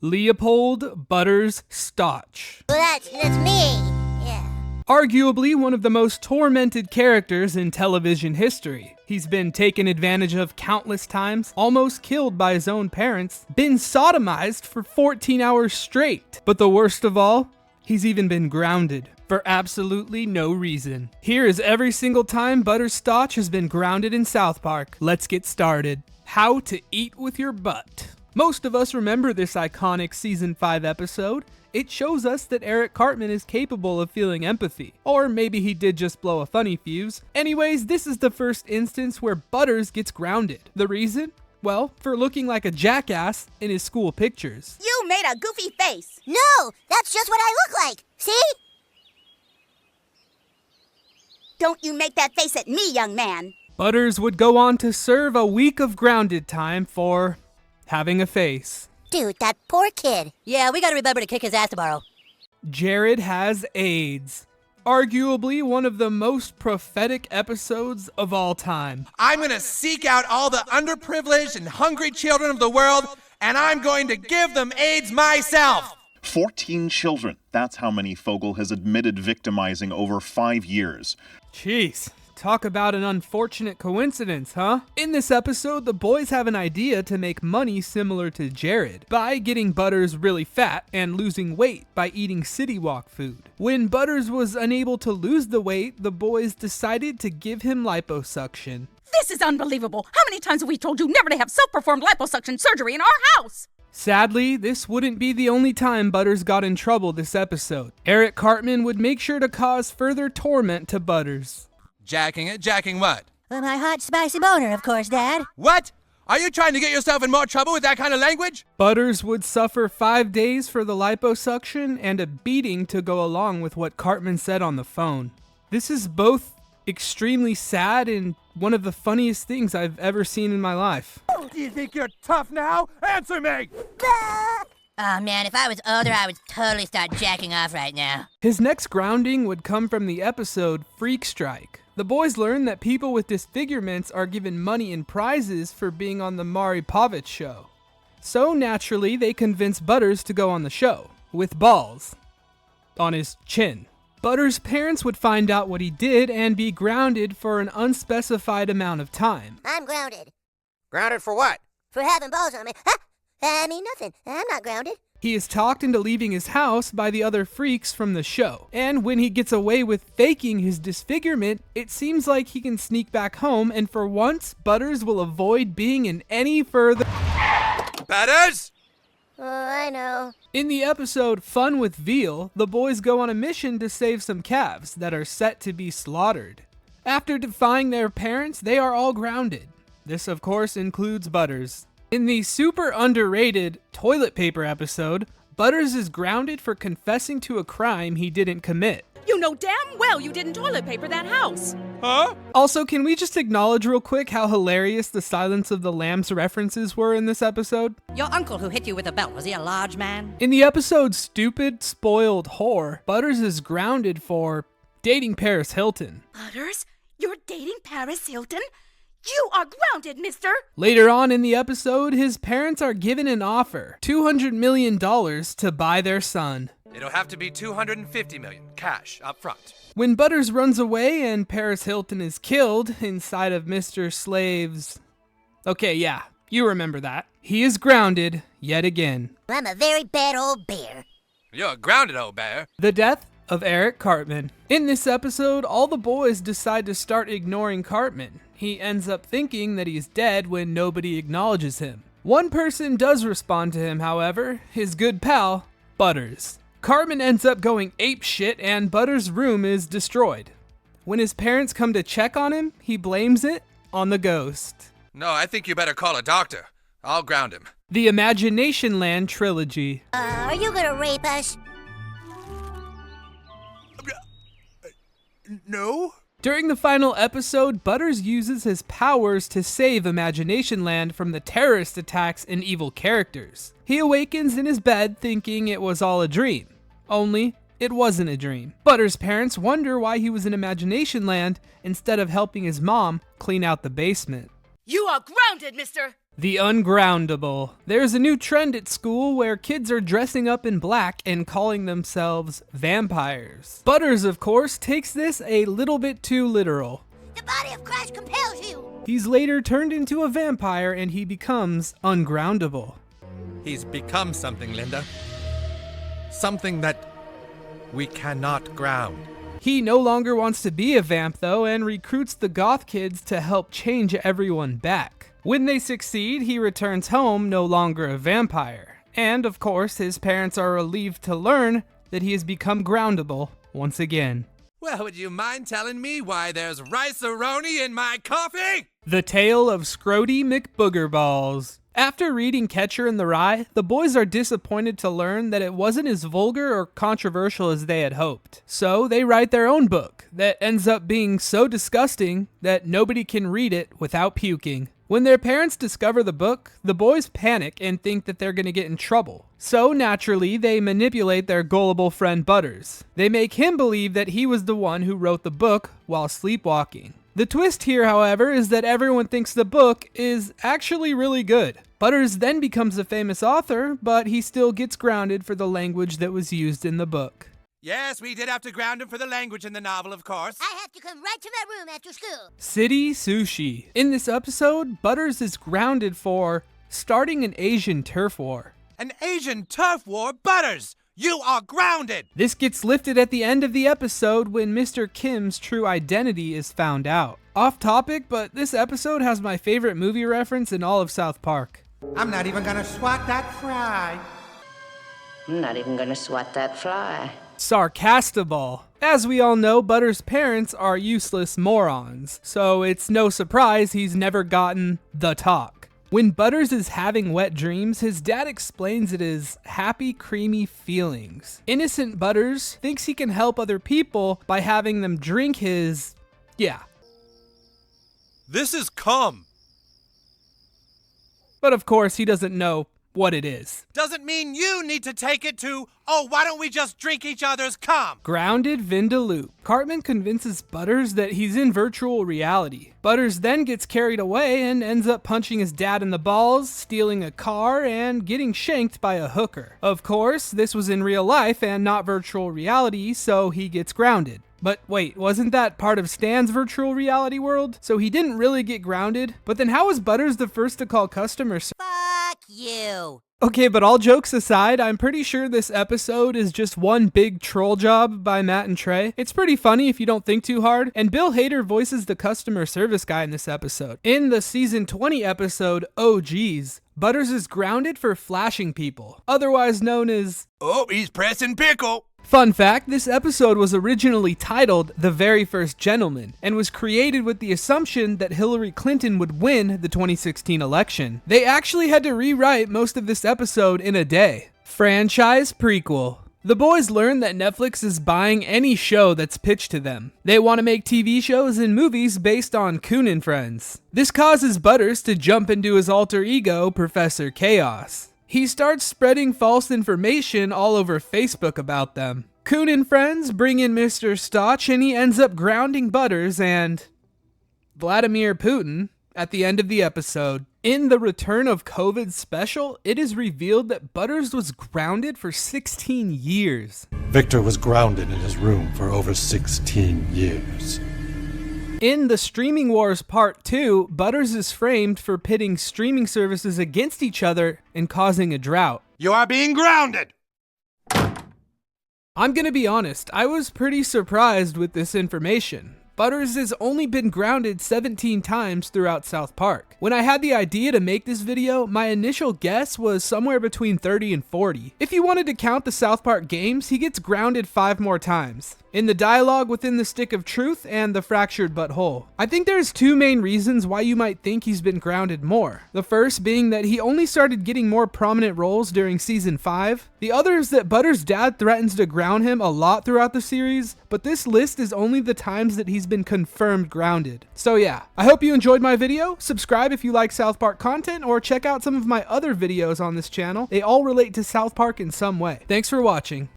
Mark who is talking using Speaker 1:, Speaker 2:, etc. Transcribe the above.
Speaker 1: Leopold Butters Stotch.
Speaker 2: Well, that's me. Yeah.
Speaker 1: Arguably one of the most tormented characters in television history. He's been taken advantage of countless times, almost killed by his own parents, been sodomized for 14 hours straight. But the worst of all, he's even been grounded for absolutely no reason. Here is every single time Butters Stotch has been grounded in South Park. Let's get started. How to eat with your butt. Most of us remember this iconic Season 5 episode. It shows us that Eric Cartman is capable of feeling empathy. Or maybe he did just blow a funny fuse. Anyways, this is the first instance where Butters gets grounded. The reason? Well, for looking like a jackass in his school pictures.
Speaker 3: You made a goofy face.
Speaker 2: No, that's just what I look like. See?
Speaker 3: Don't you make that face at me, young man.
Speaker 1: Butters would go on to serve a week of grounded time for having a face.
Speaker 2: Dude, that poor kid.
Speaker 4: Yeah, we gotta remember to kick his ass tomorrow.
Speaker 1: Jared has AIDS. Arguably one of the most prophetic episodes of all time.
Speaker 5: I'm gonna seek out all the underprivileged and hungry children of the world, and I'm going to give them AIDS myself.
Speaker 6: 14 children. That's how many Fogel has admitted victimizing over 5 years.
Speaker 1: Jeez, talk about an unfortunate coincidence, huh? In this episode, the boys have an idea to make money similar to Jared by getting Butters really fat and losing weight by eating City Walk food. When Butters was unable to lose the weight, the boys decided to give him liposuction.
Speaker 3: This is unbelievable. How many times have we told you never to have self-performed liposuction surgery in our house?
Speaker 1: Sadly, this wouldn't be the only time Butters got in trouble this episode. Eric Cartman would make sure to cause further torment to Butters.
Speaker 5: Jacking it? Jacking what?
Speaker 4: Well, my hot, spicy boner, of course, Dad.
Speaker 5: What? Are you trying to get yourself in more trouble with that kind of language?
Speaker 1: Butters would suffer 5 days for the liposuction and a beating to go along with what Cartman said on the phone. This is both extremely sad and one of the funniest things I've ever seen in my life.
Speaker 5: Do you think you're tough now? Answer me!
Speaker 4: Oh man, if I was older, I would totally start jacking off right now.
Speaker 1: His next grounding would come from the episode Freak Strike. The boys learn that people with disfigurements are given money and prizes for being on the Maury Povich show. So naturally, they convince Butters to go on the show, with balls on his chin. Butters' parents would find out what he did and be grounded for an unspecified amount of time.
Speaker 2: I'm grounded.
Speaker 5: Grounded for what?
Speaker 2: For having balls on me. Huh? I mean nothing. I'm not grounded.
Speaker 1: He is talked into leaving his house by the other freaks from the show. And when he gets away with faking his disfigurement, it seems like he can sneak back home, and for once, Butters will avoid being in any further...
Speaker 5: Butters?
Speaker 2: Oh, I know.
Speaker 1: In the episode Fun with Veal, the boys go on a mission to save some calves that are set to be slaughtered. After defying their parents, they are all grounded. This, of course, includes Butters. In the super underrated toilet paper episode, Butters is grounded for confessing to a crime he didn't commit.
Speaker 3: You know damn well you didn't toilet paper that house.
Speaker 5: Huh?
Speaker 1: Also, can we just acknowledge real quick how hilarious the Silence of the Lambs references were in this episode?
Speaker 4: Your uncle who hit you with a belt, was he a large man?
Speaker 1: In the episode Stupid Spoiled Whore, Butters is grounded for dating Paris Hilton.
Speaker 3: Butters, you're dating Paris Hilton? You are grounded, mister.
Speaker 1: Later on in the episode, his parents are given an offer, $200 million to buy their son.
Speaker 5: It'll have to be $250 million, cash, up front.
Speaker 1: When Butters runs away and Paris Hilton is killed inside of Mr. Slave's... Okay, yeah, you remember that. He is grounded yet again.
Speaker 2: I'm a very bad old bear.
Speaker 5: You're a grounded old bear.
Speaker 1: The death of Eric Cartman. In this episode, all the boys decide to start ignoring Cartman. He ends up thinking that he's dead when nobody acknowledges him. One person does respond to him, however, his good pal, Butters. Cartman ends up going apeshit and Butters' room is destroyed. When his parents come to check on him, he blames it on the ghost.
Speaker 5: No, I think you better call a doctor. I'll ground him.
Speaker 1: The Imagination Land trilogy.
Speaker 2: Are you gonna rape us?
Speaker 5: No?
Speaker 1: During the final episode, Butters uses his powers to save Imagination Land from the terrorist attacks and evil characters. He awakens in his bed thinking it was all a dream. Only, it wasn't a dream. Butters' parents wonder why he was in Imagination Land instead of helping his mom clean out the basement.
Speaker 3: You are grounded, mister.
Speaker 1: The ungroundable. There's a new trend at school where kids are dressing up in black and calling themselves vampires. Butters, of course, takes this a little bit too literal.
Speaker 2: The body of Christ compels you.
Speaker 1: He's later turned into a vampire and he becomes ungroundable.
Speaker 5: He's become something, Linda. Something that we cannot ground.
Speaker 1: He no longer wants to be a vamp though and recruits the goth kids to help change everyone back. When they succeed, he returns home no longer a vampire. And of course, his parents are relieved to learn that he has become groundable once again.
Speaker 5: Well, would you mind telling me why there's rice-a-roni in my coffee?
Speaker 1: The Tale of Scrody McBoogerballs. After reading Catcher in the Rye, the boys are disappointed to learn that it wasn't as vulgar or controversial as they had hoped. So they write their own book that ends up being so disgusting that nobody can read it without puking. When their parents discover the book, the boys panic and think that they're going to get in trouble. So naturally, they manipulate their gullible friend Butters. They make him believe that he was the one who wrote the book while sleepwalking. The twist here, however, is that everyone thinks the book is actually really good. Butters then becomes a famous author, but he still gets grounded for the language that was used in the book.
Speaker 5: Yes, we did have to ground him for the language in the novel, of course.
Speaker 2: I have to come right to my room after school.
Speaker 1: City Sushi. In this episode, Butters is grounded for starting an Asian turf war.
Speaker 5: An Asian turf war? Butters! You are grounded!
Speaker 1: This gets lifted at the end of the episode when Mr. Kim's true identity is found out. Off topic, but this episode has my favorite movie reference in all of South Park.
Speaker 5: I'm not even gonna swat that fry.
Speaker 7: I'm not even gonna swat that fly.
Speaker 1: Sarcastable. As we all know, Butters' parents are useless morons, so it's no surprise he's never gotten the talk. When Butters is having wet dreams, his dad explains it as happy, creamy feelings. Innocent Butters thinks he can help other people by having them drink his... yeah.
Speaker 5: This is cum.
Speaker 1: But of course, he doesn't know what it is.
Speaker 5: Doesn't mean you need to take it to, oh, why don't we just drink each other's cum?
Speaker 1: Grounded Vindaloo. Cartman convinces Butters that he's in virtual reality. Butters then gets carried away and ends up punching his dad in the balls, stealing a car, and getting shanked by a hooker. Of course, this was in real life and not virtual reality, so he gets grounded. But wait, wasn't that part of Stan's virtual reality world? So he didn't really get grounded? But then how was Butters the first to call customer service?
Speaker 2: Fuck you.
Speaker 1: Okay, but all jokes aside, I'm pretty sure this episode is just one big troll job by Matt and Trey. It's pretty funny if you don't think too hard, and Bill Hader voices the customer service guy in this episode. In the season 20 episode, Oh Geez, Butters is grounded for flashing people, otherwise known as...
Speaker 5: Oh, he's pressing pickle.
Speaker 1: Fun fact, this episode was originally titled The Very First Gentleman and was created with the assumption that Hillary Clinton would win the 2016 election. They actually had to rewrite most of this episode in a day. Franchise prequel. The boys learn that Netflix is buying any show that's pitched to them. They want to make TV shows and movies based on Coon and Friends. This causes Butters to jump into his alter ego, Professor Chaos. He starts spreading false information all over Facebook about them. Coon and friends bring in Mr. Stotch and he ends up grounding Butters and Vladimir Putin at the end of the episode. In the Return of COVID special, it is revealed that Butters was grounded for 16 years.
Speaker 8: Victor was grounded in his room for over 16 years.
Speaker 1: In the Streaming Wars Part 2, Butters is framed for pitting streaming services against each other and causing a drought.
Speaker 5: You are being grounded.
Speaker 1: I'm gonna be honest, I was pretty surprised with this information. Butters has only been grounded 17 times throughout South Park. When I had the idea to make this video, my initial guess was somewhere between 30 and 40. If you wanted to count the South Park games, he gets grounded 5 more times. In the dialogue within the Stick of Truth and the Fractured But Whole. I think there's 2 main reasons why you might think he's been grounded more. The first being that he only started getting more prominent roles during season 5. The other is that Butters' dad threatens to ground him a lot throughout the series, but this list is only the times that he's been confirmed grounded. So yeah, I hope you enjoyed my video. Subscribe if you like South Park content, or check out some of my other videos on this channel. They all relate to South Park in some way. Thanks for watching.